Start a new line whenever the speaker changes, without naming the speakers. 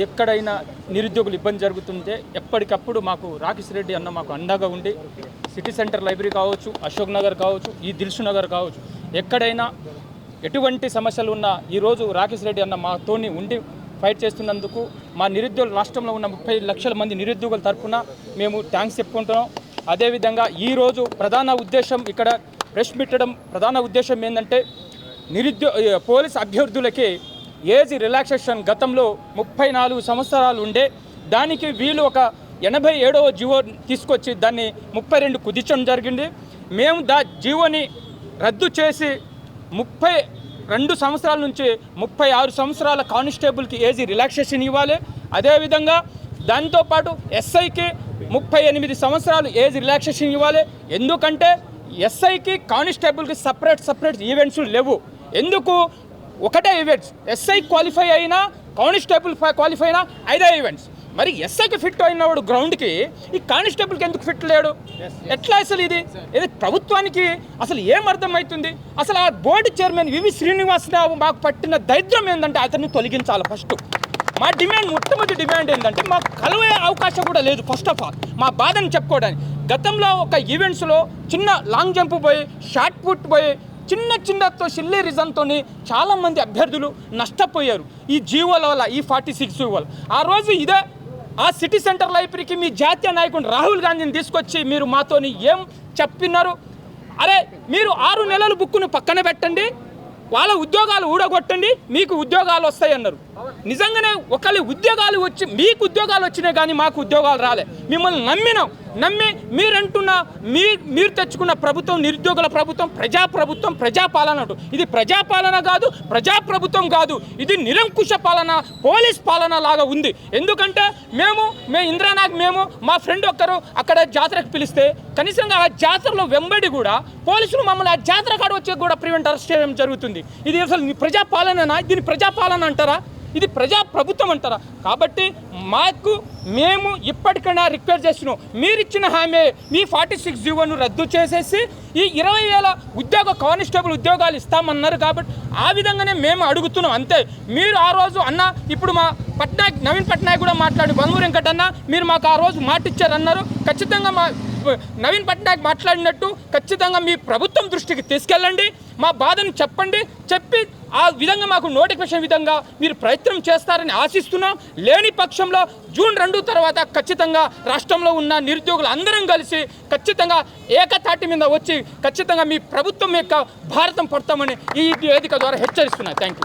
ఎక్కడైనా నిరుద్యోగులు ఇబ్బంది జరుగుతుంటే ఎప్పటికప్పుడు మాకు రాకేష్ రెడ్డి అన్న మాకు అండగా ఉండి సిటీ సెంటర్ లైబ్రరీ కావచ్చు, అశోక్ నగర్ కావచ్చు, ఈ దిల్సు నగర్ కావచ్చు, ఎక్కడైనా ఎటువంటి సమస్యలు ఉన్నా ఈరోజు రాకేష్ రెడ్డి అన్న మాతోని ఉండి ఫైట్ చేస్తున్నందుకు మా నిరుద్యోగులు రాష్ట్రంలో ఉన్న 30 లక్షల మంది నిరుద్యోగుల తరఫున మేము థ్యాంక్స్ చెప్పుకుంటున్నాం. అదేవిధంగా ఈరోజు ప్రధాన ఉద్దేశం ఇక్కడ ప్రెస్ పెట్టడం ప్రధాన ఉద్దేశం ఏంటంటే పోలీస్ అభ్యర్థులకి ఏజ్ రిలాక్సేషన్ గతంలో 34 సంవత్సరాలు ఉండే దానికి వీళ్ళు ఒక 87వ జీవో తీసుకొచ్చి దాన్ని 32 కుదించడం జరిగింది. మేము జీవోని రద్దు చేసి 32 సంవత్సరాల నుంచి 36 సంవత్సరాల కానిస్టేబుల్కి ఏజ్ రిలాక్సేషన్ ఇవ్వాలి. అదేవిధంగా దాంతోపాటు ఎస్ఐకి 38 సంవత్సరాలు ఏజ్ రిలాక్సేషన్ ఇవ్వాలి. ఎందుకంటే ఎస్ఐకి కానిస్టేబుల్కి సపరేట్ ఈవెంట్స్ లేవు. ఎందుకు ఒకటే ఈవెంట్స్, ఎస్ఐ క్వాలిఫై అయినా కానిస్టేబుల్ క్వాలిఫై అయినా 5 ఈవెంట్స్. మరి ఎస్ఐకి ఫిట్ అయినవాడు గ్రౌండ్కి ఈ కానిస్టేబుల్కి ఎందుకు ఫిట్ లేడు? ఎట్లా అసలు ఇది ప్రభుత్వానికి అసలు ఏమర్థమవుతుంది? అసలు ఆ బోర్డు చైర్మన్ వివి శ్రీనివాసరావు మాకు పట్టిన దరిద్రం ఏంటంటే అతన్ని తొలగించాలి. ఫస్ట్ మా డిమాండ్, మొట్టమొదటి డిమాండ్ ఏంటంటే మాకు కలవే అవకాశం కూడా లేదు. ఫస్ట్ ఆఫ్ ఆల్ మా బాధను చెప్పుకోవడానికి గతంలో ఒక ఈవెంట్స్లో చిన్న లాంగ్ జంప్ పోయి, షార్ట్ పుట్ పోయి, చిన్నతో సిల్లీ రీజన్తో చాలామంది అభ్యర్థులు నష్టపోయారు ఈ జీవోల వల్ల, ఈ 46 జీవోలు. ఆ రోజు ఇదే ఆ సిటీ సెంటర్ లైబ్రరీకి మీ జాతీయ నాయకుడు రాహుల్ గాంధీని తీసుకొచ్చి మీరు మాతోని ఏం చెప్పినారు? అరే మీరు 6 నెలలు బుక్కును పక్కన పెట్టండి, వాళ్ళ ఉద్యోగాలు ఊడగొట్టండి, మీకు ఉద్యోగాలు వస్తాయి అన్నారు. నిజంగానే ఒకళ్ళు ఉద్యోగాలు వచ్చి మీకు ఉద్యోగాలు వచ్చినాయి కానీ మాకు ఉద్యోగాలు రాలే. మిమ్మల్ని నమ్మి మీరు తెచ్చుకున్న ప్రభుత్వం నిరుద్యోగుల ప్రభుత్వం, ప్రజాపాలన అంటూ. ఇది ప్రజాపాలన కాదు, ప్రజాప్రభుత్వం కాదు, ఇది నిరంకుశ పాలన, పోలీస్ పాలన లాగా ఉంది. ఎందుకంటే మేము ఇంద్రానాగ్ మా ఫ్రెండ్ ఒక్కరు అక్కడ జాతరకు పిలిస్తే కనీసంగా ఆ జాతరలో వెంబడి కూడా పోలీసులు మమ్మల్ని ఆ జాతర కాడ వచ్చి కూడా ప్రివెంట్ అరెస్ట్ చేయడం జరుగుతుంది. ఇది అసలు ప్రజాపాలననా? దీన్ని ప్రజాపాలన అంటారా? ఇది ప్రజాప్రభుత్వం అంటారా? కాబట్టి మేము ఇప్పటికైనా రిక్వెస్ట్ చేస్తున్నాం, మీరు ఇచ్చిన హామీ మీ 46 జీవోను రద్దు చేసేసి ఈ 20,000 కానిస్టేబుల్ ఉద్యోగాలు ఇస్తామన్నారు. కాబట్టి ఆ విధంగానే మేము అడుగుతున్నాం అంతే. మీరు ఆ రోజు ఇప్పుడు మా నవీన్ పట్నాయక్ కూడా మాట్లాడి బంగూరు వెంకటన్న మీరు మాకు ఆ రోజు మాట ఇచ్చారన్నారు. ఖచ్చితంగా నవీన్ పట్నాయక్ మాట్లాడినట్టు ఖచ్చితంగా మీ ప్రభుత్వం దృష్టికి తీసుకెళ్ళండి, మా బాధను చెప్పి ఆ విధంగా మాకు నోటిఫికేషన్ విధంగా మీరు ప్రయత్నం చేస్తారని ఆశిస్తున్నాం. లేని పక్షంలో జూన్ 2 తర్వాత ఖచ్చితంగా రాష్ట్రంలో ఉన్న నిరుద్యోగులు అందరం కలిసి ఖచ్చితంగా ఏకతాటి మీద వచ్చి ఖచ్చితంగా మీ ప్రభుత్వం యొక్క భారతం పడతామని ఈ వేదిక ద్వారా హెచ్చరిస్తున్నాను. Thank you.